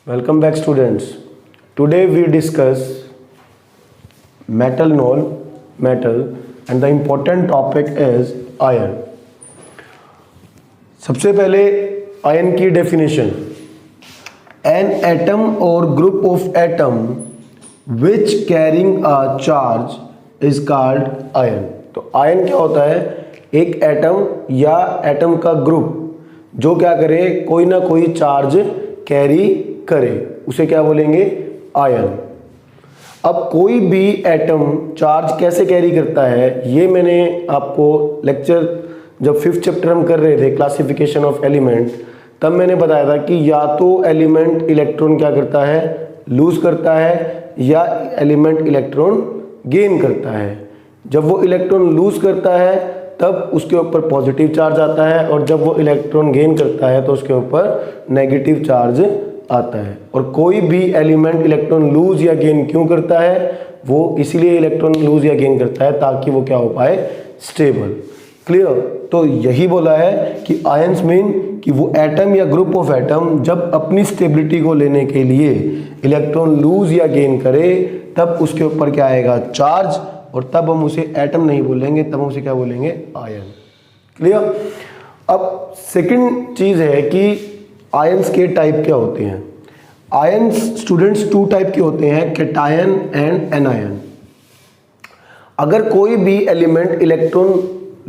Welcome back students. Today we discuss metal and the important topic is iron. सबसे पहले iron की definition. An atom or group of atom which carrying a charge is called ion. तो ion क्या होता है? एक atom या atom का ग्रुप जो क्या करे, कोई ना कोई चार्ज कैरी करे, उसे क्या बोलेंगे? आयन। अब कोई भी एटम चार्ज कैसे कैरी करता है, ये मैंने आपको लेक्चर जब 5th चैप्टर हम कर रहे थे क्लासिफिकेशन ऑफ एलिमेंट, तब मैंने बताया था कि या तो एलिमेंट इलेक्ट्रॉन क्या करता है, लूज करता है, या एलिमेंट इलेक्ट्रॉन गेन करता है। जब वो इलेक्ट्रॉन लूज करता है तब उसके ऊपर पॉजिटिव चार्ज आता है, और जब वो इलेक्ट्रॉन गेन करता है तो उसके ऊपर नेगेटिव चार्ज आता है। और कोई भी एलिमेंट इलेक्ट्रॉन लूज या गेन क्यों करता है? वो इसीलिए इलेक्ट्रॉन लूज या गेन करता है ताकि वो क्या हो पाए, स्टेबल। क्लियर? तो यही बोला है कि आयंस मीन कि वो एटम या ग्रुप ऑफ एटम जब अपनी स्टेबिलिटी को लेने के लिए इलेक्ट्रॉन लूज या गेन करे तब उसके ऊपर क्या आएगा, चार्ज, और तब हम उसे एटम नहीं बोलेंगे, तब हम उसे क्या बोलेंगे, आयन। क्लियर? अब सेकंड चीज है कि आयंस के टाइप क्या होते हैं। आयंस स्टूडेंट्स 2 टाइप के होते हैं, कैटायन एंड एनायन। अगर कोई भी एलिमेंट इलेक्ट्रॉन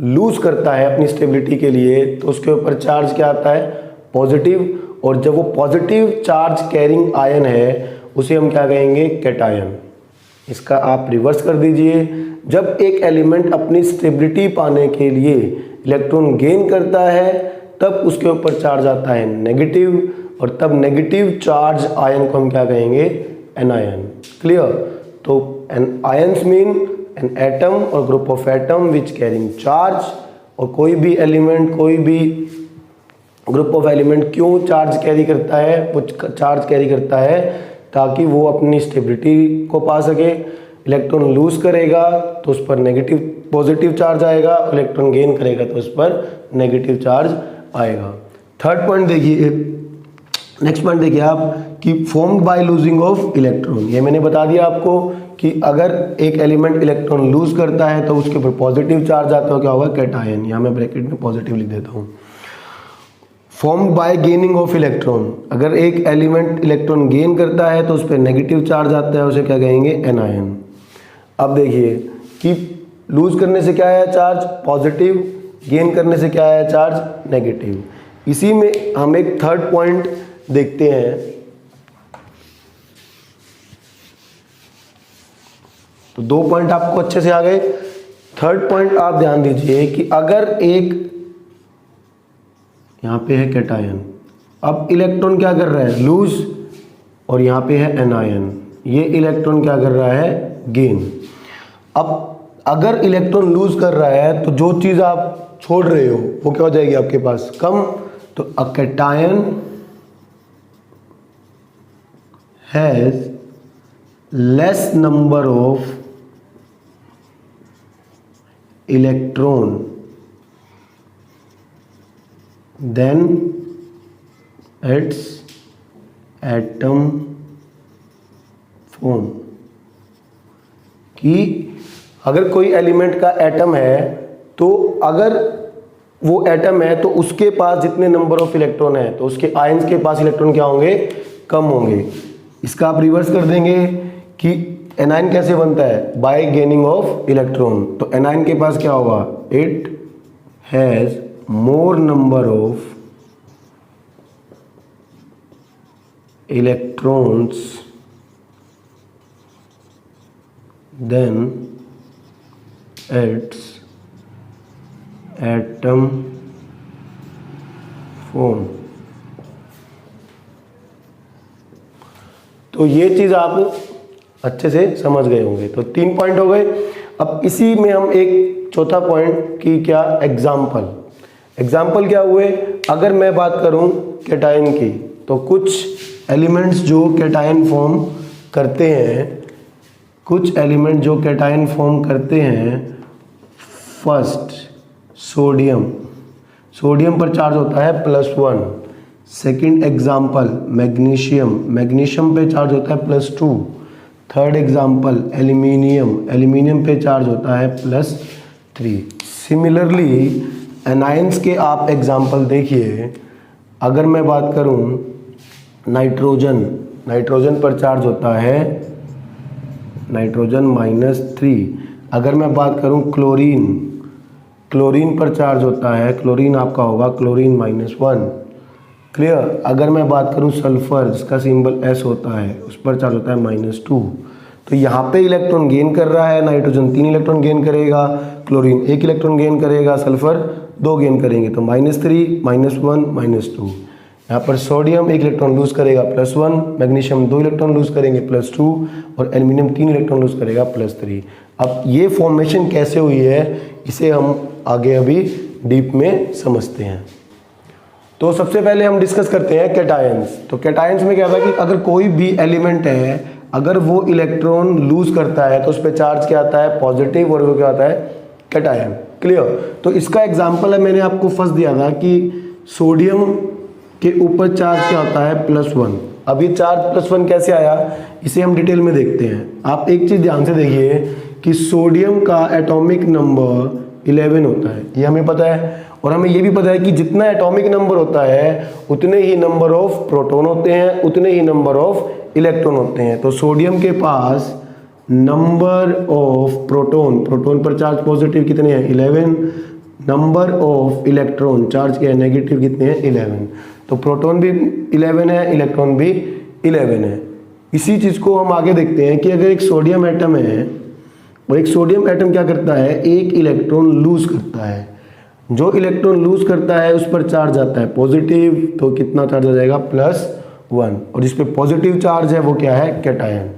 लूज करता है अपनी स्टेबिलिटी के लिए तो उसके ऊपर चार्ज क्या आता है, पॉजिटिव, और जब वो पॉजिटिव चार्ज कैरिंग आयन है उसे हम क्या कहेंगे, कैटायन। इसका आप रिवर्स कर दीजिए, जब एक एलिमेंट अपनी स्टेबिलिटी पाने के लिए इलेक्ट्रॉन गेन करता है तब उसके ऊपर चार्ज आता है नेगेटिव, और तब नेगेटिव चार्ज आयन को हम क्या कहेंगे, एनायन। क्लियर? तो an ions mean an atom और group of atom which carrying charge. और कोई भी एलिमेंट, कोई भी ग्रुप ऑफ एलिमेंट क्यों चार्ज कैरी करता है? वो चार्ज कैरी करता है ताकि वो अपनी स्टेबिलिटी को पा सके। इलेक्ट्रॉन लूज करेगा तो उस पर नेगेटिव पॉजिटिव चार्ज आएगा, इलेक्ट्रॉन गेन करेगा तो उस पर नेगेटिव चार्ज आएगा। थर्ड पॉइंट देखिए, नेक्स्ट पॉइंट देखिए आप कि formed by losing of electron. ये मैंने बता दिया आपको कि अगर एक एलिमेंट इलेक्ट्रॉन लूज करता है तो उसके ऊपर पॉजिटिव चार्ज आता है, क्या होगा, कैटायन। यहाँ मैं ब्रैकेट में पॉजिटिव लिख देता हूँ। Formed by gaining of electron, अगर एक एलिमेंट इलेक्ट्रॉन गेन करता है तो उस पर नेगेटिव चार्ज आता है, उसे क्या कहेंगे, एनायन। अब देखिए कि लूज करने से क्या आया, चार्ज पॉजिटिव, गेन करने से क्या आया, चार्ज नेगेटिव। इसी में हम एक थर्ड पॉइंट देखते हैं। तो 2 पॉइंट आपको अच्छे से आ गए। थर्ड पॉइंट आप ध्यान दीजिए कि अगर एक, यहां पे है कैटायन, अब इलेक्ट्रॉन क्या कर रहा है, लूज, और यहां पे है एनायन, ये इलेक्ट्रॉन क्या कर रहा है, गेन। अब अगर इलेक्ट्रॉन लूज कर रहा है तो जो चीज आप छोड़ रहे हो वो क्या हो जाएगी आपके पास, कम। तो a cation has less number of electron than its atom form. कि अगर कोई एलिमेंट का एटम है तो अगर वो एटम है तो उसके पास जितने नंबर ऑफ इलेक्ट्रॉन है तो उसके आयंस के पास इलेक्ट्रॉन क्या होंगे, कम होंगे। इसका आप रिवर्स कर देंगे कि एनायन कैसे बनता है, बाय गेनिंग ऑफ इलेक्ट्रॉन। तो एनायन के पास क्या होगा, it has more number of electrons than its atom form. तो ये चीज आप अच्छे से समझ गए होंगे। तो 3 पॉइंट हो गए। अब इसी में हम एक चौथा पॉइंट की क्या, एग्जाम्पल क्या हुए। अगर मैं बात करूं कैटायन की, तो कुछ एलिमेंट्स जो कैटायन फॉर्म करते हैं, फर्स्ट सोडियम पर चार्ज होता है +1, सेकंड एग्जाम्पल मैग्नीशियम, मैग्नीशियम पे चार्ज होता है +2। थर्ड एग्जाम्पल एल्यूमिनियम, एल्यूमिनियम पे चार्ज होता है +3। सिमिलरली एनायंस के आप एग्जाम्पल देखिए, अगर मैं बात करूं नाइट्रोजन, नाइट्रोजन पर चार्ज होता है नाइट्रोजन -3। अगर मैं बात करूं क्लोरीन, क्लोरीन पर चार्ज होता है, क्लोरीन आपका होगा क्लोरीन -1। क्लियर। अगर मैं बात करूं सल्फर, जिसका सिंबल S होता है, उस पर चार्ज होता है -2। तो यहाँ पे इलेक्ट्रॉन गेन कर रहा है, नाइट्रोजन 3 इलेक्ट्रॉन गेन करेगा, क्लोरीन 1 इलेक्ट्रॉन गेन करेगा, सल्फर 2 गेन करेंगे, तो -3 -1 -2। यहाँ पर सोडियम 1 इलेक्ट्रॉन लूज करेगा +1, मैग्नीशियम 2 इलेक्ट्रॉन लूज करेंगे +2 और एल्यूमिनियम 3 इलेक्ट्रॉन लूज करेगा +3। अब ये फॉर्मेशन कैसे हुई है इसे हम आगे अभी डीप में समझते हैं। तो सबसे पहले हम डिस्कस करते हैं कैटायंस। तो कैटायंस में क्या होता है कि अगर कोई भी एलिमेंट है, अगर वो इलेक्ट्रॉन लूज करता है तो उस पर चार्ज क्या आता है, पॉजिटिव, और वो क्या आता है, कैटायन। क्लियर। तो इसका एग्जांपल है, मैंने आपको फर्स्ट दिया था कि सोडियम के ऊपर चार्ज क्या होता है, +1। अब ये चार्ज +1 कैसे आया, इसे हम डिटेल में देखते हैं। आप एक चीज ध्यान से देखिए कि सोडियम का एटॉमिक नंबर 11 होता है, ये हमें पता है। और हमें ये भी पता है कि जितना एटॉमिक नंबर होता है उतने ही नंबर ऑफ प्रोटॉन होते हैं, उतने ही नंबर ऑफ इलेक्ट्रॉन होते हैं। तो सोडियम के पास नंबर ऑफ प्रोटॉन, प्रोटॉन पर चार्ज पॉजिटिव कितने हैं, 11। नंबर ऑफ इलेक्ट्रॉन, चार्ज के नेगेटिव कितने हैं, 11। तो प्रोटॉन भी 11 है, इलेक्ट्रॉन भी 11 है। इसी चीज को हम आगे देखते हैं कि अगर एक सोडियम एटम है और एक सोडियम एटम क्या करता है, एक इलेक्ट्रॉन लूज करता है। जो इलेक्ट्रॉन लूज करता है उस पर चार्ज आता है पॉजिटिव, तो कितना चार्ज आ जाएगा, +1। और जिस पे पॉजिटिव चार्ज है वो क्या है, कैटायन।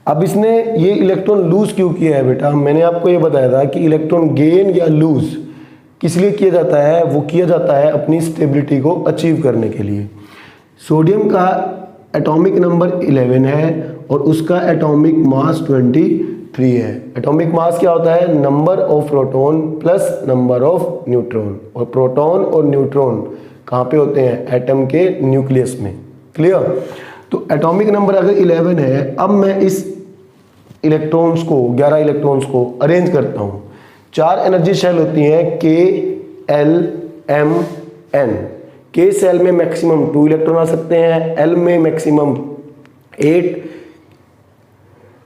अब इसने ये इलेक्ट्रॉन लूज क्यों किया है बेटा, मैंने आपको ये बताया था कि इलेक्ट्रॉन गेन या लूज किस लिए किया जाता है, वो किया जाता है अपनी स्टेबिलिटी को अचीव करने के लिए। सोडियम का एटॉमिक नंबर 11 है और उसका एटॉमिक मास 23 है। एटॉमिक मास क्या होता है, number of proton plus number of neutron. और प्रोटॉन और न्यूट्रॉन कहाँ पे होते हैं, एटम के न्यूक्लियस में। क्लियर। तो एटॉमिक नंबर अगर 11 है, अब मैं इस इलेक्ट्रॉन्स को, 11 इलेक्ट्रॉन्स को अरेंज करता हूँ। 4 एनर्जी शेल होती हैं, K, L, M, N। K shell में मैक्सिमम 2 इलेक्ट्रॉन आ सकते हैं, L में मैक्सिमम 8,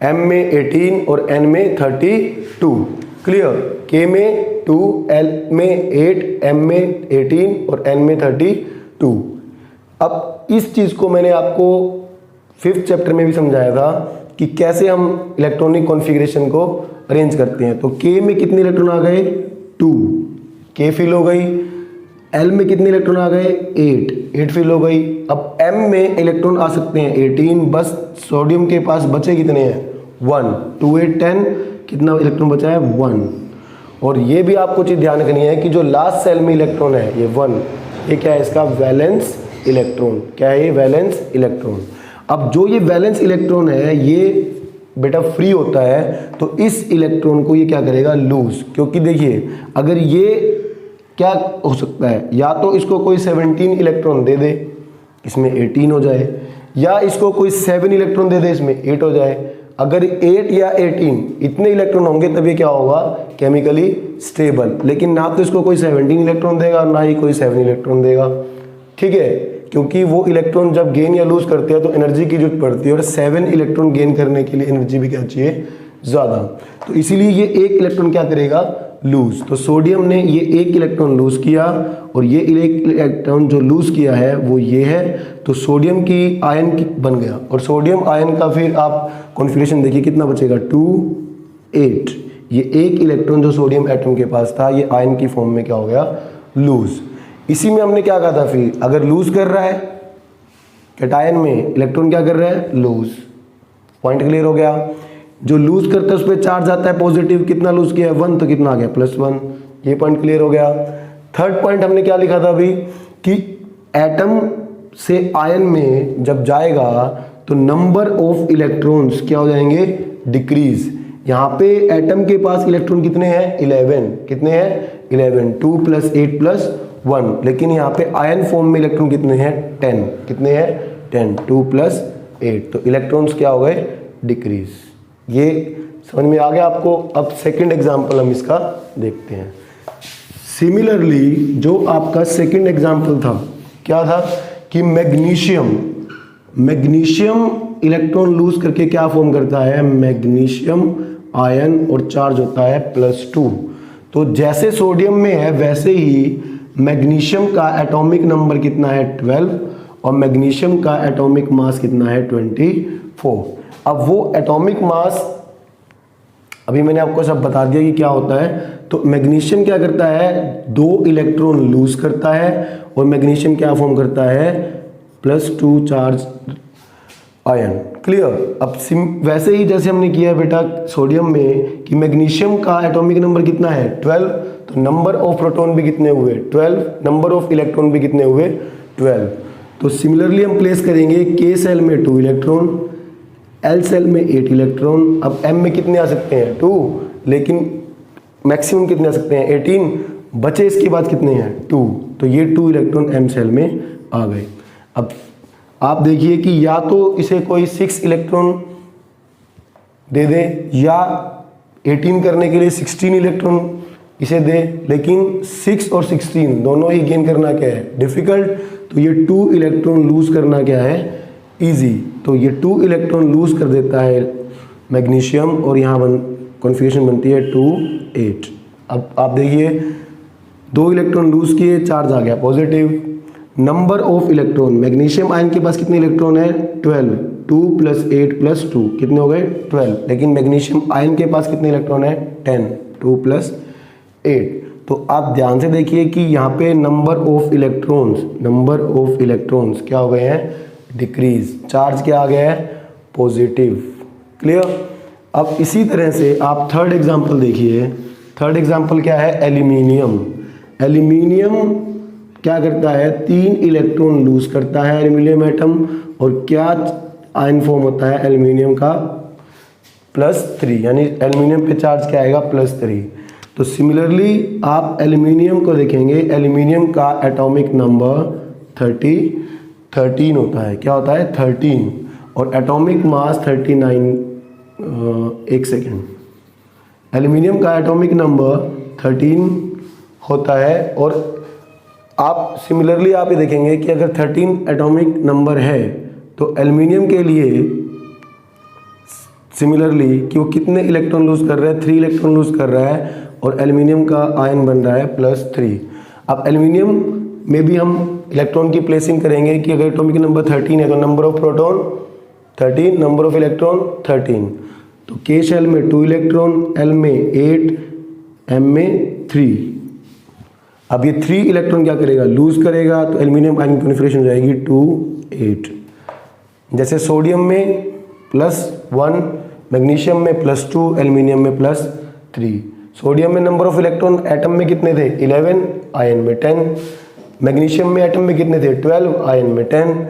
M में 18 और N में 32। क्लियर। K में 2, L में 8, M में 18 और N में 32। अब इस चीज को मैंने आपको 5th चैप्टर में भी समझाया था कि कैसे हम इलेक्ट्रॉनिक कॉन्फ़िगरेशन को अरेंज करते हैं। तो K में कितने इलेक्ट्रॉन आ गए, 2, K फिल हो गई। L में कितने इलेक्ट्रॉन आ गए, 8 फिल हो गई। अब M में इलेक्ट्रॉन आ सकते हैं 18, बस सोडियम के पास बचे कितने हैं, 1, 2, 8, 10, कितना इलेक्ट्रॉन बचा है, 1। और ये भी आपको चीज ध्यान रखनी है कि जो लास्ट सेल में इलेक्ट्रॉन है ये 1, ये क्या है, इसका वैलेंस इलेक्ट्रॉन। क्या है ये, वैलेंस इलेक्ट्रॉन। अब जो ये वैलेंस इलेक्ट्रॉन है ये बेटा फ्री होता है, तो इस इलेक्ट्रॉन को ये क्या करेगा, लूज। क्योंकि देखिए अगर ये क्या हो सकता है, या तो इसको कोई 17 इलेक्ट्रॉन दे दे, इसमें 18 हो जाए, या इसको कोई 7 इलेक्ट्रॉन दे दे, इसमें 8 हो जाए। अगर 8 या 18 इतने इलेक्ट्रॉन होंगे तभी क्या होगा, केमिकली स्टेबल। लेकिन ना तो इसको कोई 17 इलेक्ट्रॉन देगा और ना ही कोई 7 इलेक्ट्रॉन देगा। ठीक है, क्योंकि वो इलेक्ट्रॉन जब गेन या लूज करते हैं तो एनर्जी की जरूरत पड़ती है, और 7 इलेक्ट्रॉन गेन करने के लिए एनर्जी भी क्या चाहिए, ज़्यादा। तो इसीलिए ये 1 इलेक्ट्रॉन क्या करेगा, लूज। तो सोडियम ने ये 1 इलेक्ट्रॉन लूज किया, और ये इलेक्ट्रॉन जो लूज किया है वो ये है। तो सोडियम की आयन की बन गया, और सोडियम आयन का फिर आप कॉन्फ़िगरेशन देखिए कितना बचेगा, 2, 8। ये 1 इलेक्ट्रॉन जो सोडियम एटम के पास था ये आयन की फॉर्म में क्या हो गया, लूज। इसी में हमने क्या कहा था, फिर अगर लूज कर रहा है कैटायन में, इलेक्ट्रॉन क्या कर रहा है, लूज। पॉइंट क्लियर हो गया। जो लूज करता है उस पर चार्ज आता है पॉजिटिव, कितना लूज किया है, 1, तो कितना आ गया, +1। ये पॉइंट क्लियर हो गया। थर्ड पॉइंट हमने क्या लिखा था अभी, कि एटम से आयन में जब जाएगा तो नंबर ऑफ इलेक्ट्रॉन्स क्या हो जाएंगे, डिक्रीज। यहाँ पे एटम के पास इलेक्ट्रॉन कितने हैं, 11। कितने हैं, 11। 2 + 8 + 1, लेकिन यहाँ पे आयन फॉर्म में इलेक्ट्रॉन कितने हैं 10, कितने हैं 10, 2 + 8, तो इलेक्ट्रॉन्स क्या हो गए डिक्रीज। ये समझ में आ गया आपको। अब सेकंड एग्जांपल हम इसका देखते हैं। सिमिलरली जो आपका सेकंड एग्जांपल था क्या था कि मैग्नीशियम इलेक्ट्रॉन लूज करके क्या फॉर्म करता है, मैग्नीशियम आयन, और चार्ज होता है +2। तो जैसे सोडियम में है वैसे ही मैग्नीशियम का एटॉमिक नंबर कितना है 12 और मैग्नीशियम का एटॉमिक मास कितना है 24। अब वो एटॉमिक मास अभी मैंने आपको सब बता दिया कि क्या होता है। तो मैग्नीशियम क्या करता है, 2 इलेक्ट्रॉन लूज करता है और मैग्नीशियम क्या फॉर्म करता है +2 चार्ज आयन। क्लियर। अब वैसे ही जैसे हमने किया है बेटा सोडियम में कि मैग्नीशियम का एटॉमिक नंबर कितना है 12, तो नंबर ऑफ प्रोटॉन भी कितने हुए 12, नंबर ऑफ इलेक्ट्रॉन भी कितने हुए 12। तो सिमिलरली हम प्लेस करेंगे के सेल में 2 इलेक्ट्रॉन, एल सेल में 8 इलेक्ट्रॉन। अब एम में कितने आ सकते हैं 2, लेकिन मैक्सिमम कितने आ सकते हैं 18, बचे इसके बाद कितने हैं 2, तो ये 2 इलेक्ट्रॉन एम सेल में आ गए। अब आप देखिए कि या तो इसे कोई 6 इलेक्ट्रॉन दे दे या 18 करने के लिए 16 इलेक्ट्रॉन इसे दे, लेकिन 6 और 16 दोनों ही गेन करना क्या है डिफिकल्ट, तो ये 2 इलेक्ट्रॉन लूज करना क्या है इजी। तो ये 2 इलेक्ट्रॉन लूज कर देता है मैग्नीशियम और यहाँ कॉन्फिगरेशन बनती है 2 8। अब आप देखिए 2 इलेक्ट्रॉन लूज किए, चार्ज आ गया positive. Number of electron, magnesium ion के पास कितने इलेक्ट्रॉन है 12, 2 + 8 + 2 कितने हो गए 12, लेकिन मैग्नीशियम आयन के पास कितने इलेक्ट्रॉन है 10, 2 + 8। तो आप ध्यान से देखिए कि यहाँ पे नंबर ऑफ इलेक्ट्रॉन्स क्या हो गए हैं डिक्रीज, चार्ज क्या आ गया है पॉजिटिव। क्लियर। अब इसी तरह से आप थर्ड एग्जांपल देखिए। थर्ड एग्जांपल क्या है एल्यूमिनियम। एल्यूमिनियम क्या करता है 3 इलेक्ट्रॉन लूज करता है एल्यूमिनियम एटम, और क्या आयन फॉर्म होता है एल्यूमिनियम का +3, यानी एल्यूमिनियम पे चार्ज क्या आएगा +3। तो सिमिलरली आप एल्यूमिनियम को देखेंगे, एल्यूमिनियम का एटॉमिक नंबर 13 होता है। क्या होता है 13, और एटॉमिक मास 39। एक सेकेंड, एल्यूमिनियम का एटॉमिक नंबर 13 होता है, और आप सिमिलरली आप ये देखेंगे कि अगर 13 एटॉमिक नंबर है तो एल्यूमिनियम के लिए सिमिलरली कि वो कितने इलेक्ट्रॉन लूज कर रहा है 3 इलेक्ट्रॉन लूज कर रहा है, और एल्यूमिनियम का आयन बन रहा है +3। अब एल्यूमिनियम में भी हम इलेक्ट्रॉन की प्लेसिंग करेंगे कि अगर एटॉमिक नंबर 13 है तो number of proton 13, number of electron 13। तो के शेल में 2 इलेक्ट्रॉन, एल में 8, एम में 3। अब ये 3 इलेक्ट्रॉन क्या करेगा लूज करेगा, तो एल्यूमिनियम आयन की कॉन्फिगरेशन हो जाएगी 2 8। जैसे सोडियम में +1, मैग्नीशियम में +2, एल्यूमिनियम में +3। सोडियम में नंबर ऑफ इलेक्ट्रॉन एटम में कितने थे 11, आयन में 10। मैग्नीशियम में एटम में कितने थे 12, आयन में 10।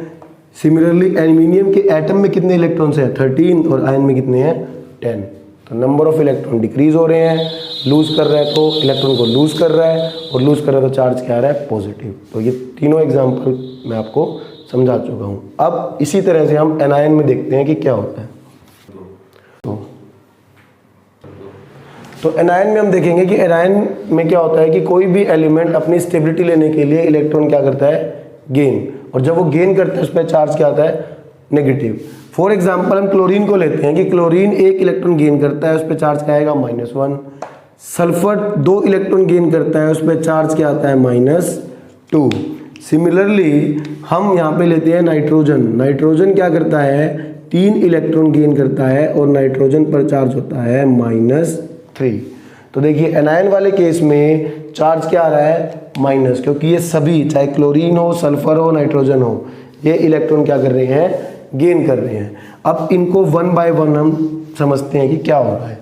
सिमिलरली एल्यूमिनियम के एटम में कितने इलेक्ट्रॉन्स हैं 13, और आयन में कितने हैं 10। तो नंबर ऑफ इलेक्ट्रॉन डिक्रीज हो रहे हैं, लूज कर रहा है तो इलेक्ट्रॉन को लूज कर रहा है, और लूज कर रहा है तो चार्ज क्या आ रहा है पॉजिटिव। तो ये तीनों एग्जांपल मैं आपको समझा चुका हूँ। अब इसी तरह से हम एनायन में देखते हैं कि क्या होता है। तो एनायन में हम देखेंगे कि एनायन में क्या होता है कि कोई भी एलिमेंट अपनी स्टेबिलिटी लेने के लिए इलेक्ट्रॉन क्या करता है गेन, और जब वो गेन करता है उस पर चार्ज क्या आता है नेगेटिव। फॉर एग्जाम्पल हम क्लोरीन को लेते हैं कि क्लोरीन 1 इलेक्ट्रॉन गेन करता है, उस पर चार्ज क्या आएगा -1। सल्फर 2 इलेक्ट्रॉन गेन करता है, उस पर चार्ज क्या आता है -2। सिमिलरली हम यहाँ पे लेते हैं नाइट्रोजन। नाइट्रोजन क्या करता है 3 इलेक्ट्रॉन गेन करता है, और नाइट्रोजन पर चार्ज होता है -3। तो देखिए एनायन वाले केस में चार्ज क्या आ रहा है माइनस, क्योंकि ये सभी चाहे क्लोरीन हो, सल्फर हो, नाइट्रोजन हो, ये इलेक्ट्रॉन क्या कर रहे हैं गेन कर रहे हैं। अब इनको 1 बाय 1 हम समझते हैं कि क्या हो रहा है।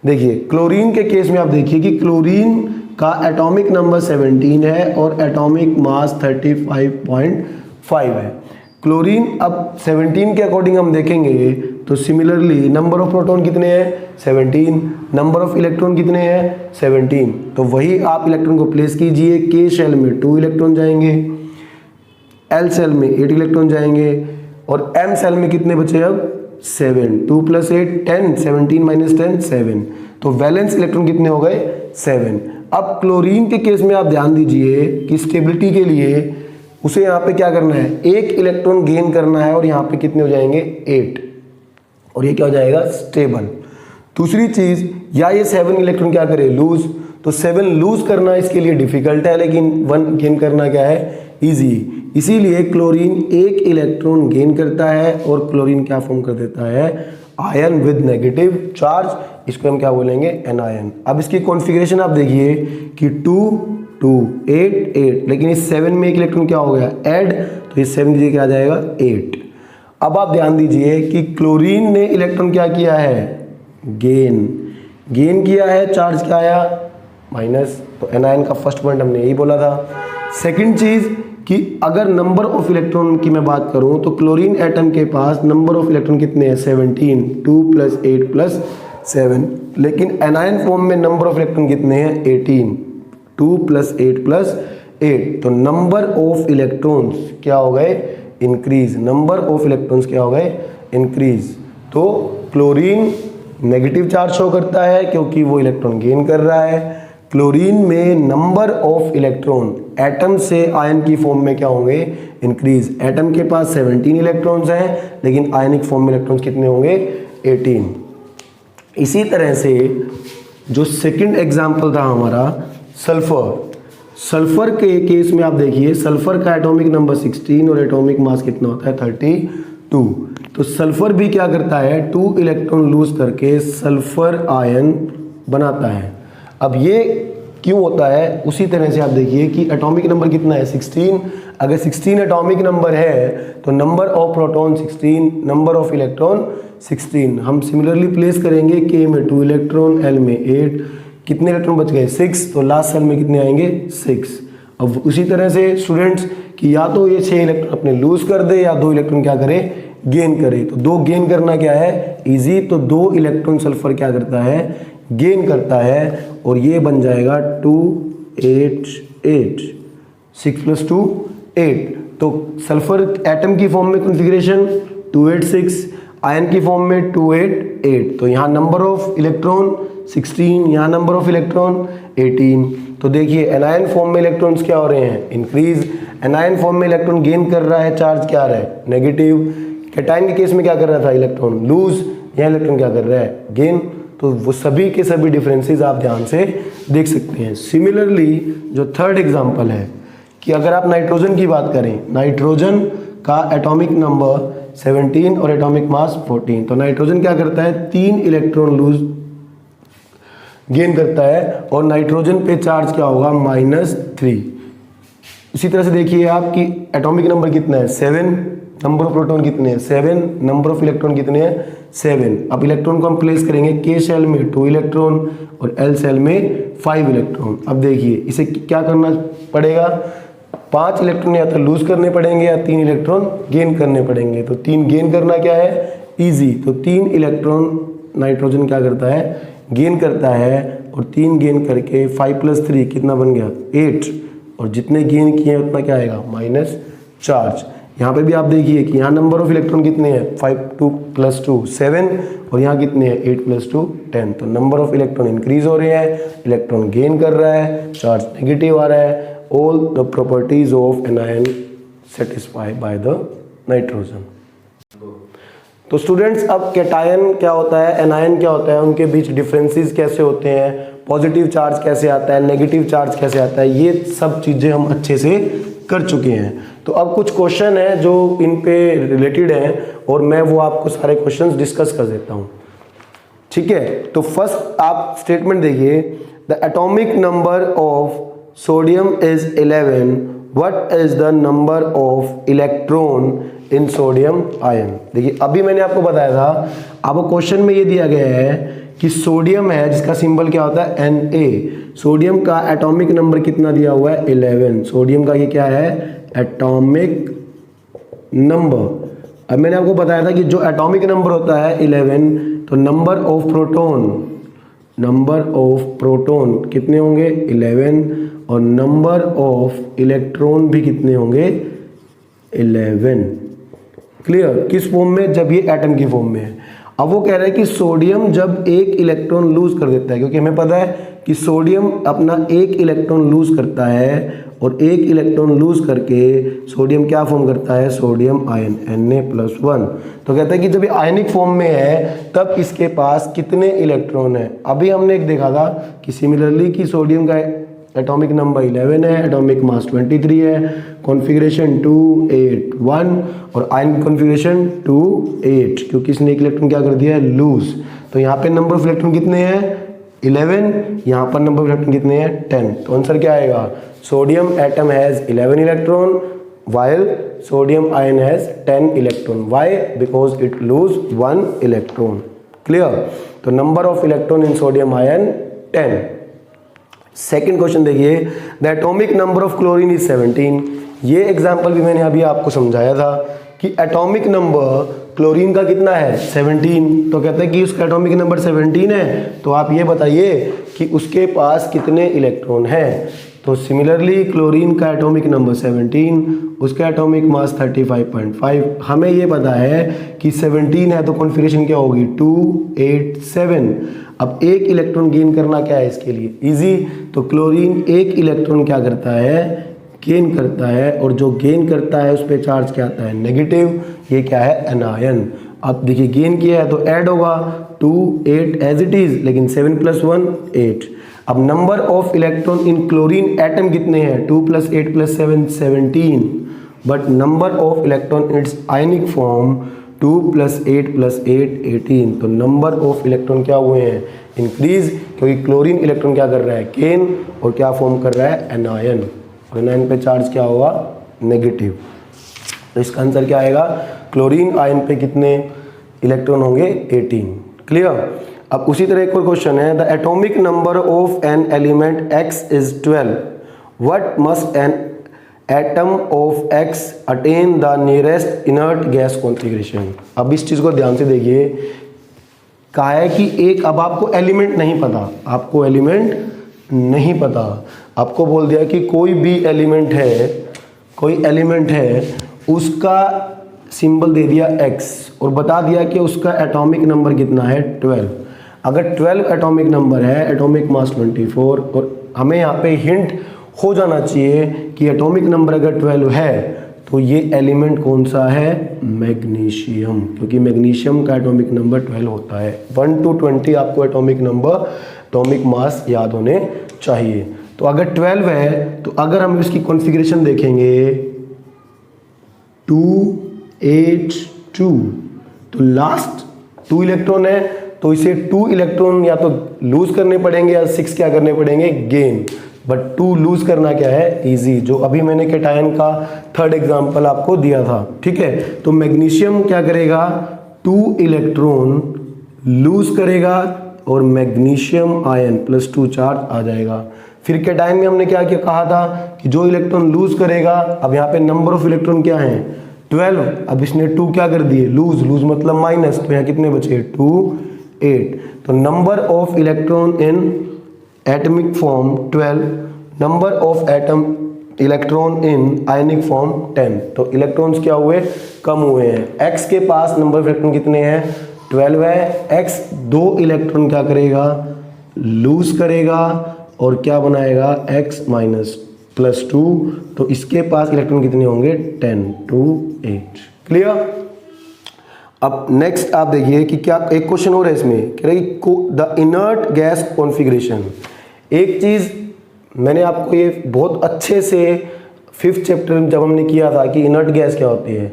देखिए क्लोरीन के केस में आप देखिए कि क्लोरीन का एटॉमिक नंबर 17 है और एटॉमिक मास 35.5 है। क्लोरीन अब 17 के अकॉर्डिंग हम देखेंगे तो सिमिलरली नंबर ऑफ प्रोटॉन कितने हैं 17, नंबर ऑफ इलेक्ट्रॉन कितने हैं 17। तो वही आप इलेक्ट्रॉन को प्लेस कीजिए, के शेल में 2 इलेक्ट्रॉन जाएंगे, एल सेल में 8 इलेक्ट्रॉन जाएंगे और एम सेल में कितने बचे अब 7, 2 + 8 10, 17 - 10 7। तो वैलेंस इलेक्ट्रॉन कितने हो गए 7। अब क्लोरीन के केस में आप ध्यान दीजिए कि स्टेबिलिटी के लिए उसे यहाँ पे क्या करना है, 1 इलेक्ट्रॉन गेन करना है और यहाँ पे कितने हो जाएंगे 8, और ये क्या हो जाएगा स्टेबल। दूसरी चीज, या ये 7 इलेक्ट्रॉन क्या करे लूज, तो 7 लूज करना इसके लिए डिफिकल्ट है, लेकिन 1 गेन करना क्या है इजी। इसीलिए क्लोरीन 1 इलेक्ट्रॉन गेन करता है और क्लोरीन क्या फॉर्म कर देता है आयन विद नेगेटिव चार्ज, इसको हम क्या बोलेंगे एनायन। अब इसकी कॉन्फ़िगरेशन आप देखिए कि 2 2 8 8, लेकिन इस 7 में 1 इलेक्ट्रॉन क्या हो गया ऐड, तो ये 7 दीजिए क्या आ जाएगा 8। अब आप ध्यान दीजिए कि क्लोरीन ने इलेक्ट्रॉन क्या किया है गेन किया है, चार्ज क्या आया माइनस, तो एनायन का फर्स्ट पॉइंट हमने यही बोला था। सेकंड चीज कि अगर नंबर ऑफ इलेक्ट्रॉन की मैं बात करूं तो क्लोरीन एटम के पास नंबर ऑफ इलेक्ट्रॉन कितने हैं 17, 2 + 8 + 7, लेकिन एनायन फॉर्म में नंबर ऑफ इलेक्ट्रॉन कितने हैं 18, 2 + 8 + 8। तो नंबर ऑफ इलेक्ट्रॉन्स क्या हो गए इंक्रीज, नंबर ऑफ इलेक्ट्रॉन्स क्या हो गए इंक्रीज। तो क्लोरीन नेगेटिव चार्ज शो करता है क्योंकि वो इलेक्ट्रॉन गेन कर रहा है। क्लोरीन में नंबर ऑफ इलेक्ट्रॉन एटम से आयन की फॉर्म में क्या होंगे इंक्रीज। एटम के पास 17 इलेक्ट्रॉन्स हैं, लेकिन आयनिक फॉर्म में इलेक्ट्रॉन्स कितने होंगे 18। इसी तरह से जो सेकंड एग्जांपल था हमारा सल्फर के केस में आप देखिए सल्फर का एटॉमिक नंबर 16 और एटॉमिक मास कितना होता है 32। तो सल्फर भी क्या करता है 2 इलेक्ट्रॉन लूज करके सल्फर आयन बनाता है। अब ये क्यों होता है उसी तरह से आप देखिए कि एटॉमिक नंबर कितना है 16। अगर 16 एटॉमिक नंबर है तो number of proton 16, number of electron 16। हम सिमिलरली प्लेस करेंगे के में 2 इलेक्ट्रॉन, एल में 8, कितने इलेक्ट्रॉन बच गए 6, तो लास्ट सेल में कितने आएंगे 6। अब उसी तरह से स्टूडेंट्स कि या तो ये 6 इलेक्ट्रॉन अपने लूज कर दे या 2 इलेक्ट्रॉन क्या करे गेन करे। तो 2 गेन करना क्या है इजी, तो 2 इलेक्ट्रॉन सल्फर क्या करता है गेन करता है, और ये बन जाएगा 2 8 8, 6 + 2 8। तो सल्फर एटम की फॉर्म में कॉन्फ़िगरेशन 2 8 6, आयन की फॉर्म में 2 8 8। तो यहाँ नंबर ऑफ इलेक्ट्रॉन 16, यहाँ नंबर ऑफ इलेक्ट्रॉन 18। तो देखिए एनायन फॉर्म में इलेक्ट्रॉन्स क्या हो रहे हैं इंक्रीज, एनायन फॉर्म में इलेक्ट्रॉन गेन कर रहा है, चार्ज क्या आ रहा है नेगेटिव। कैटायन के केस में क्या कर रहा था इलेक्ट्रॉन लूज, यहाँ इलेक्ट्रॉन क्या कर रहा है गेन। तो वो सभी के सभी डिफरेंसेस आप ध्यान से देख सकते हैं। सिमिलरली जो थर्ड एग्जांपल है कि अगर आप नाइट्रोजन की बात करें, नाइट्रोजन का एटॉमिक नंबर 17 और एटॉमिक मास 14। तो नाइट्रोजन क्या करता है 3 इलेक्ट्रॉन लूज गेन करता है और नाइट्रोजन पे चार्ज क्या होगा -3। इसी तरह से देखिए आप कि एटॉमिक नंबर कितना है 7, नंबर ऑफ प्रोटॉन कितने हैं 7, नंबर ऑफ इलेक्ट्रॉन कितने हैं 7। अब इलेक्ट्रॉन को हम प्लेस करेंगे के शेल में 2 इलेक्ट्रॉन और एल शेल में 5 इलेक्ट्रॉन। अब देखिए इसे क्या करना पड़ेगा 5 इलेक्ट्रॉन या तो लूज करने पड़ेंगे या 3 इलेक्ट्रॉन गेन करने पड़ेंगे। तो 3 गेन करना क्या है इजी, तो 3 इलेक्ट्रॉन नाइट्रोजन क्या करता है गेन करता है, और 3 गेन करके 5 + 3 कितना बन गया 8, और जितने गेन किए उतना क्या आएगा माइनस चार्ज। यहाँ पे भी आप देखिए कि यहाँ नंबर ऑफ इलेक्ट्रॉन कितने हैं 5 2 + 2 7, और यहाँ कितने हैं 8 + 2 10। तो नंबर ऑफ इलेक्ट्रॉन इंक्रीज हो रहे हैं, इलेक्ट्रॉन गेन कर रहा है, चार्ज नेगेटिव आ रहा है। All the properties of anion satisfy by the nitrogen. तो स्टूडेंट्स अब कैटायन क्या होता है एनायन क्या होता है, उनके बीच डिफरेंसेस कैसे होते हैं, पॉजिटिव चार्ज कैसे आता है, नेगेटिव चार्ज कैसे आता है, ये सब चीज़ें हम अच्छे से कर चुके हैं। तो अब कुछ क्वेश्चन हैं जो इन पे रिलेटेड हैं और मैं वो आपको सारे क्वेश्चंस डिस्कस कर देता हूँ, ठीक है। तो फर्स्ट आप स्टेटमेंट देखिए, the atomic number of sodium is 11, what is the number of electron in sodium ion. देखिए अभी मैंने आपको बताया था, आपको क्वेश्चन में ये दिया गया है कि सोडियम है जिसका सिंबल क्या होता है Na, सोडियम का एटॉमिक नंबर कितना दिया हुआ है 11। सोडियम का ये क्या है एटॉमिक नंबर, अब मैंने आपको बताया था कि जो एटॉमिक नंबर होता है 11, तो नंबर ऑफ प्रोटॉन कितने होंगे 11, और नंबर ऑफ इलेक्ट्रॉन भी कितने होंगे 11। क्लियर? किस फॉर्म में? जब ये एटम की फॉर्म में है। अब वो कह रहा है कि सोडियम जब एक इलेक्ट्रॉन लूज कर देता है, क्योंकि हमें पता है कि सोडियम अपना एक इलेक्ट्रॉन लूज करता है, और एक इलेक्ट्रॉन लूज करके सोडियम क्या फॉर्म करता है, सोडियम आयन Na+1। तो कहता है कि जब ये आयनिक फॉर्म में है तब इसके पास कितने इलेक्ट्रॉन है। अभी हमने एक देखा था कि सिमिलरली कि सोडियम का एटॉमिक नंबर 11 है, एटॉमिक मास 23 है, कॉन्फ़िगरेशन 281, और आयन कॉन्फ़िगरेशन 28, क्योंकि इसने एक इलेक्ट्रॉन क्या कर दिया है, लूज। तो यहाँ पे नंबर ऑफ इलेक्ट्रॉन कितने हैं 11, यहाँ पर नंबर ऑफ इलेक्ट्रॉन कितने हैं 10। तो आंसर क्या आएगा, sodium atom has 11 electron while sodium ion has 10 electron. Why? Because it lose 1 electron. Clear? तो number of electron in sodium ion 10. Second question देखिए, the atomic number of chlorine is 17। ये example भी मैंने अभी आपको समझाया था कि एटॉमिक नंबर क्लोरीन का कितना है 17। तो कहते हैं कि उसका एटॉमिक नंबर 17 है, तो आप ये बताइए कि उसके पास कितने इलेक्ट्रॉन हैं। तो सिमिलरली क्लोरीन का एटॉमिक नंबर 17, उसका एटॉमिक मास 35.5। हमें ये पता है कि 17 है तो कॉन्फ़िगरेशन क्या होगी 287। अब एक इलेक्ट्रॉन गेन करना क्या है इसके लिए, इजी। तो क्लोरीन एक इलेक्ट्रॉन क्या करता है, गेन करता है, और जो गेन करता है उस पर चार्ज क्या आता है, नेगेटिव। ये क्या है, एनायन। अब देखिए गेन किया है तो ऐड होगा 2 8 एज इट इज, लेकिन 7 + 1 8। अब number of electron in chlorine atom कितने हैं, 2 + 8 + 7 17, but number of electron in its ionic form 2 + 8 + 8 18। तो नंबर ऑफ इलेक्ट्रॉन क्या हुए हैं, इंक्रीज, क्योंकि क्लोरीन इलेक्ट्रॉन क्या कर रहा है, गेन, और क्या फॉर्म कर रहा है, एनायन, और एनायन पे चार्ज क्या होगा, नेगेटिव। तो इसका आंसर क्या आएगा, क्लोरीन आयन पे कितने इलेक्ट्रॉन होंगे 18। क्लियर? अब उसी तरह एक और क्वेश्चन है, the atomic number of an element x is 12, what must an atom of x attain the nearest inert gas configuration. अब इस चीज़ को ध्यान से देखिए, कहा है कि एक, अब आपको एलिमेंट नहीं पता, आपको एलिमेंट नहीं पता, आपको बोल दिया कि कोई भी एलिमेंट है, कोई एलिमेंट है, उसका सिंबल दे दिया x, और बता दिया कि उसका एटॉमिक नंबर कितना है 12। अगर 12 एटॉमिक नंबर है, एटॉमिक मास 24, और हमें यहाँ पे हिंट हो जाना चाहिए कि एटॉमिक नंबर अगर 12 है तो ये एलिमेंट कौन सा है, मैग्नीशियम, क्योंकि मैग्नीशियम का एटॉमिक नंबर 12 होता है। 1 to 20 आपको एटॉमिक नंबर, एटॉमिक मास याद होने चाहिए। तो अगर 12 है तो अगर हम इसकी कॉन्फ़िगरेशन देखेंगे 2 8 2, तो लास्ट 2 इलेक्ट्रॉन है, तो इसे 2 इलेक्ट्रॉन या तो लूज करने पड़ेंगे या 6 क्या करने पड़ेंगे, गेन। बट 2 लूज करना क्या है, इजी, जो अभी मैंने कैटायन का थर्ड एग्जांपल आपको दिया था। ठीक है, तो मैग्नीशियम क्या करेगा, 2 इलेक्ट्रॉन लूज करेगा, और मैग्नीशियम आयन +2 चार्ज आ जाएगा। फिर कैटायन में हमने क्या कहा था कि जो इलेक्ट्रॉन लूज करेगा, अब यहाँ पे नंबर ऑफ इलेक्ट्रॉन क्या है 12, अब इसने 2 क्या कर दिए, लूज, लूज मतलब माइनस, तो यहाँ कितने बचे 2 8। तो number of electron in atomic form 12, number of atom electron in ionic form 10। तो इलेक्ट्रॉन्स क्या हुए, कम हुए हैं। x के पास नंबर ऑफ इलेक्ट्रॉन कितने हैं 12 है, x 2 इलेक्ट्रॉन क्या करेगा, लूज करेगा, और क्या बनाएगा x -+2, तो इसके पास इलेक्ट्रॉन कितने होंगे 10 to 8। क्लियर? अब नेक्स्ट आप देखिए कि क्या एक क्वेश्चन हो रहा है इसमें, कह रहे द इनर्ट गैस कॉन्फ़िगरेशन। एक चीज़ मैंने आपको ये बहुत अच्छे से 5th चैप्टर में जब हमने किया था कि इनर्ट गैस क्या होती है,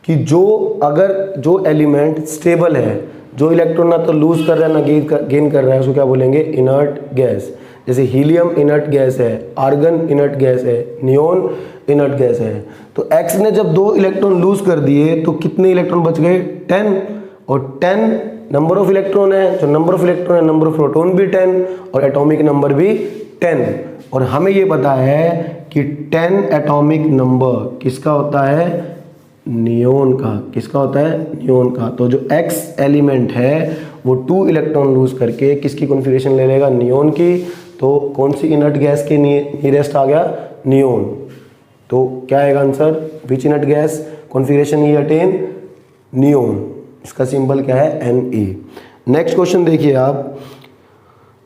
कि जो एलिमेंट स्टेबल है, जो इलेक्ट्रॉन ना तो लूज कर रहा है ना गेन कर रहा है, उसको क्या बोलेंगे, इनर्ट गैस। जैसे हीलियम इनर्ट गैस है, आर्गन इनर्ट गैस है, नियोन इनर्ट गैस है। तो x ने जब 2 इलेक्ट्रॉन लूज कर दिए तो कितने इलेक्ट्रॉन बच गए 10, और 10 नंबर ऑफ इलेक्ट्रॉन है, जो नंबर ऑफ इलेक्ट्रॉन है नंबर ऑफ प्रोटॉन भी 10, और एटॉमिक नंबर भी 10। और हमें ये पता है कि 10 एटॉमिक नंबर किसका होता है, नियोन का। किसका होता है? नियोन का। तो जो X एलिमेंट है वो 2 इलेक्ट्रॉन लूज करके किसकी कॉन्फ़िगरेशन ले लेगा? नियोन की। तो कौन सी इनर्ट गैस के नियरेस्ट आ गया? नियोन। तो क्या आएगा आंसर? विच इनर्ट गैस कॉन्फ़िगरेशन ही अटेन? नियोन। इसका सिंबल क्या है? Ne। नेक्स्ट क्वेश्चन देखिए आप,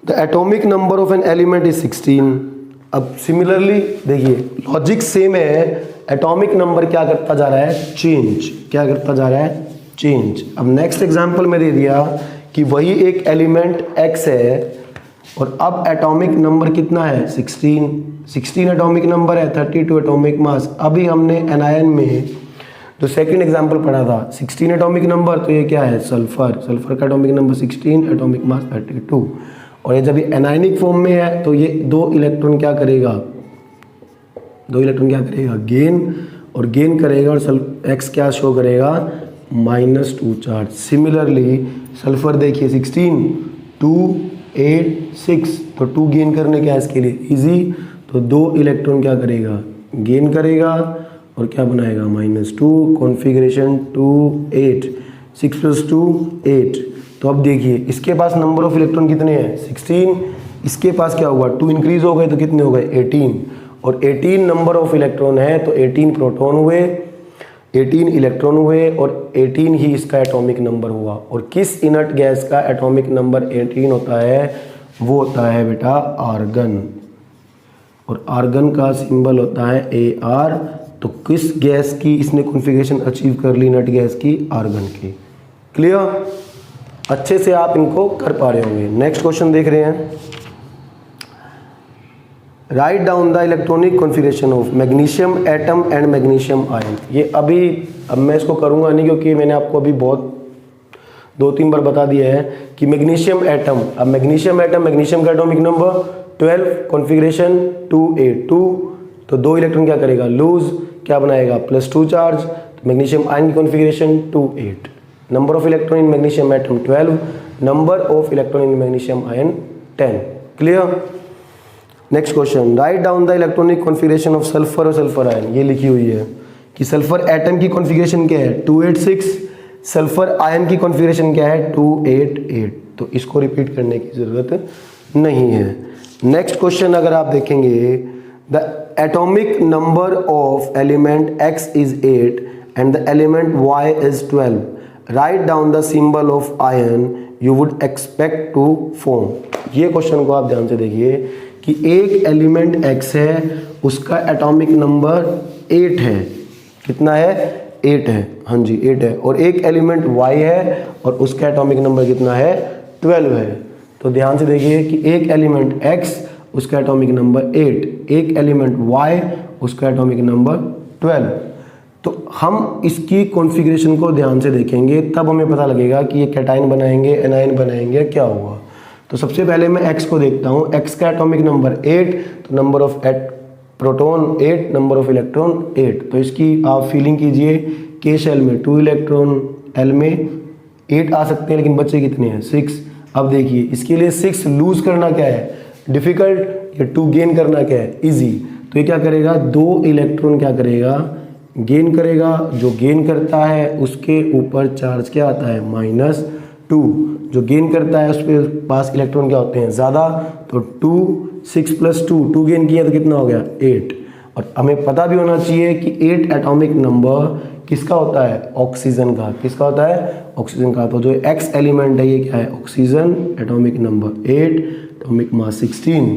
the atomic number of an element is 16। अब सिमिलरली देखिए लॉजिक सेम है, एटॉमिक नंबर क्या करता जा रहा है? चेंज। क्या करता जा रहा है? चेंज। अब नेक्स्ट एग्जांपल में दे दिया कि वही एक एलिमेंट X है और अब एटॉमिक नंबर कितना है? 16 एटॉमिक नंबर है, 32 एटॉमिक मास। अभी हमने एनायन में जो सेकंड एग्जांपल पढ़ा था 16 एटॉमिक नंबर, तो ये क्या है? सल्फर। सल्फर का एटॉमिक नंबर 16, एटॉमिक मास 32। और ये जब ये एनायनिक फॉर्म में है तो ये 2 इलेक्ट्रॉन क्या करेगा? 2 इलेक्ट्रॉन क्या करेगा? गेन। और गेन करेगा और X क्या शो करेगा? -2 चार्ज। सिमिलरली सल्फर देखिए 16, 2, 8, 6, तो 2 गेन करने क्या है इसके लिए? इजी। तो 2 इलेक्ट्रॉन क्या करेगा? गेन करेगा और क्या बनाएगा? -2, कॉन्फ़िगरेशन 2, 8, 6 + 2 8। तो अब देखिए इसके पास नंबर ऑफ इलेक्ट्रॉन कितने हैं? 16। इसके पास क्या हुआ? 2 इंक्रीज हो गए तो कितने हो गए? 18। और 18 नंबर ऑफ इलेक्ट्रॉन है तो 18 प्रोटॉन हुए, 18 इलेक्ट्रॉन हुए और 18 ही इसका एटॉमिक नंबर हुआ। और किस इनर्ट गैस का एटॉमिक नंबर 18 होता है? वो होता है बेटा आर्गन। और आर्गन का सिंबल होता है Ar। तो किस गैस की इसने कॉन्फ़िगरेशन अचीव कर ली? इनर्ट गैस की, आर्गन की। क्लियर? अच्छे से आप इनको कर पा रहे होंगे। नेक्स्ट क्वेश्चन देख रहे हैं, right down the electronic configuration of magnesium atom and magnesium ion. ये अब मैं इसको करूँगा नहीं क्योंकि मैंने आपको अभी बहुत 2-3 बार बता दिया है कि मैग्नीशियम एटम। अब मैग्नीशियम एटम, मैग्नीशियम का एटॉमिक नंबर 12, कॉन्फ़िगरेशन 282। तो 2 इलेक्ट्रॉन क्या करेगा? लूज। क्या बनाएगा? +2 चार्ज। तो मैग्नीशियम आयन की configuration 28। Number of electron in magnesium atom 12, number of electron in magnesium ion 10। Clear? Next question, right down the electronic configuration of sulphur और sulphur ion. ये लिखी हुई है कि सल्फर एटम की कॉन्फ़िगरेशन क्या है? 286। सल्फर आयन की कॉन्फ़िगरेशन क्या है? 288। तो इसको रिपीट करने की ज़रूरत नहीं है। नेक्स्ट क्वेश्चन अगर आप देखेंगे, the atomic number of element X is 8 and the element Y is 12। Right down the symbol of ion you would expect to form. ये क्वेश्चन को आप ध्यान से देखिए कि एक एलिमेंट X है, उसका एटॉमिक नंबर 8 है। कितना है? 8 है। हाँ जी 8 है। और एक एलिमेंट Y है और उसका एटॉमिक नंबर कितना है? 12 है। तो ध्यान से देखिए कि एक एलिमेंट X, उसका एटॉमिक नंबर 8, एक एलिमेंट Y, उसका एटॉमिक नंबर 12। तो हम इसकी कॉन्फ़िगरेशन को ध्यान से देखेंगे तब हमें पता लगेगा कि ये कैटाइन बनाएंगे, एनाइन बनाएंगे, क्या हुआ। तो सबसे पहले मैं X को देखता हूँ। X का एटॉमिक नंबर 8, तो number of proton 8, number of electron 8। तो इसकी आप फीलिंग कीजिए, K शेल में 2 इलेक्ट्रॉन, L में 8 आ सकते हैं, लेकिन बच्चे कितने हैं? 6। अब देखिए इसके लिए 6 लूज करना क्या है? डिफ़िकल्ट। या 2 गेन करना क्या है? ईजी। तो ये क्या करेगा? 2 इलेक्ट्रॉन क्या करेगा? गेन करेगा। जो गेन करता है उसके ऊपर चार्ज क्या आता है? -2। जो गेन करता है उसके पास इलेक्ट्रॉन क्या होते हैं? ज़्यादा। तो 2, 6 + 2, 2 गेन किया तो कितना हो गया? 8। और हमें पता भी होना चाहिए कि 8 एटॉमिक नंबर किसका होता है? ऑक्सीजन का। किसका होता है? ऑक्सीजन का। तो जो X एलिमेंट है ये क्या है? Oxygen. Atomic number 8, atomic mass 16,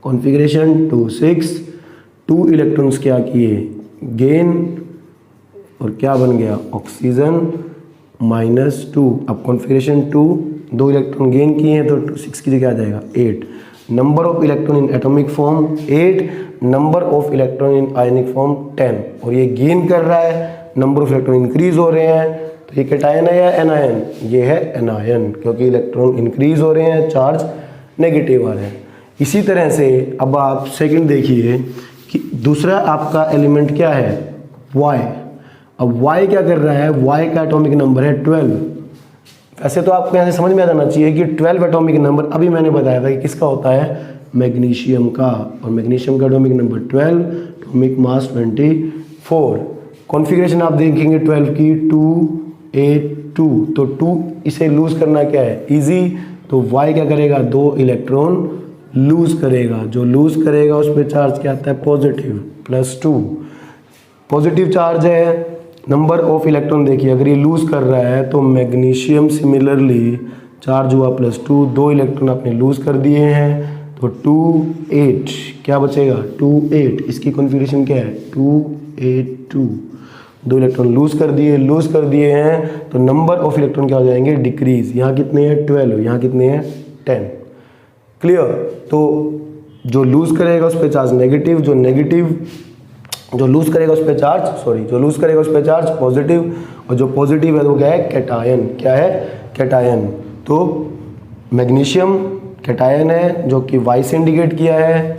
configuration 2, 6। 2 electrons क्या किए? गेन। और क्या बन गया? ऑक्सीजन -2। अब कॉन्फ़िगरेशन 2, 2 इलेक्ट्रॉन गेन किए हैं तो 6 की जगह आ जाएगा 8। Number of electron in atomic form 8, number of electron in ionic form 10। और ये गेन कर रहा है, नंबर ऑफ इलेक्ट्रॉन इंक्रीज हो रहे हैं। तो ये कैटायन है या एनायन? ये है एनायन, क्योंकि इलेक्ट्रॉन इंक्रीज हो रहे हैं, चार्ज नेगेटिव आ रहे हैं। इसी तरह से अब आप सेकंड देखिए कि दूसरा आपका एलिमेंट क्या है? Y। अब Y क्या कर रहा है? Y का एटॉमिक नंबर है 12। वैसे तो आपको यहाँ से समझ में आ जाना चाहिए कि 12 एटॉमिक नंबर अभी मैंने बताया था कि किसका होता है? मैग्नीशियम का। और मैग्नीशियम का atomic number 12, atomic mass 24। Configuration आप देखेंगे 12 की 2 8 2, तो 2 इसे लूज करना क्या है, इजी। तो y क्या करेगा, 2 इलेक्ट्रॉन लूज करेगा, जो लूज करेगा उस पर चार्ज क्या आता है, पॉजिटिव +2। पॉजिटिव चार्ज है, नंबर ऑफ इलेक्ट्रॉन देखिए, अगर ये लूज कर रहा है तो मैग्नीशियम सिमिलरली चार्ज हुआ +2, 2 इलेक्ट्रॉन आपने लूज कर दिए हैं, तो 2 8 क्या बचेगा, 2 8। इसकी कॉन्फ़िगरेशन क्या है, 2 8 2, 2 इलेक्ट्रॉन लूज कर दिए हैं, तो नंबर ऑफ इलेक्ट्रॉन क्या हो जाएंगे, डिक्रीज। यहाँ कितने हैं 12, यहाँ कितने हैं 10। क्लियर। तो जो लूज करेगा उस पर चार्ज नेगेटिव, जो लूज करेगा उस पर चार्ज पॉजिटिव, और जो पॉजिटिव है वो क्या है, कैटायन। क्या है, कैटायन। तो मैग्नीशियम कैटायन है जो कि Y से इंडिकेट किया है,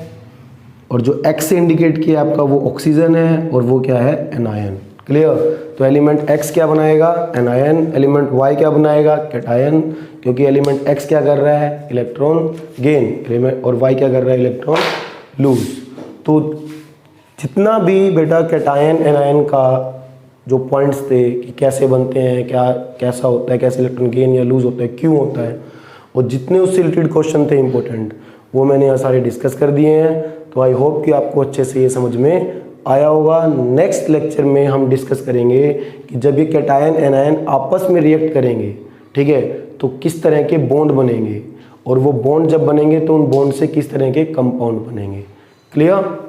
और जो X से इंडिकेट किया आपका वो ऑक्सीजन है, और वो क्या है, एनायन। क्लियर। तो एलिमेंट X क्या बनाएगा, एनायन। एलिमेंट Y क्या बनाएगा, कैटायन, क्योंकि एलिमेंट X क्या कर रहा है, इलेक्ट्रॉन गेन एलिमेंट, और Y क्या कर रहा है, इलेक्ट्रॉन लूज। तो जितना भी बेटा कैटायन एनायन का जो पॉइंट्स थे कि कैसे बनते हैं, कैसा होता है, कैसे इलेक्ट्रॉन गेन या लूज होता है, क्यों होता है, और जितने उससे रिलेटेड क्वेश्चन थे इंपॉर्टेंट, वो मैंने यहाँ सारे डिस्कस कर दिए हैं। तो आई होप कि आपको अच्छे से ये समझ में आया होगा। नेक्स्ट लेक्चर में हम डिस्कस करेंगे कि जब ये कैटायन एनायन आपस में रिएक्ट करेंगे, ठीक है, तो किस तरह के बॉन्ड बनेंगे, और वो बॉन्ड जब बनेंगे तो उन बॉन्ड से किस तरह के कंपाउंड बनेंगे। क्लियर।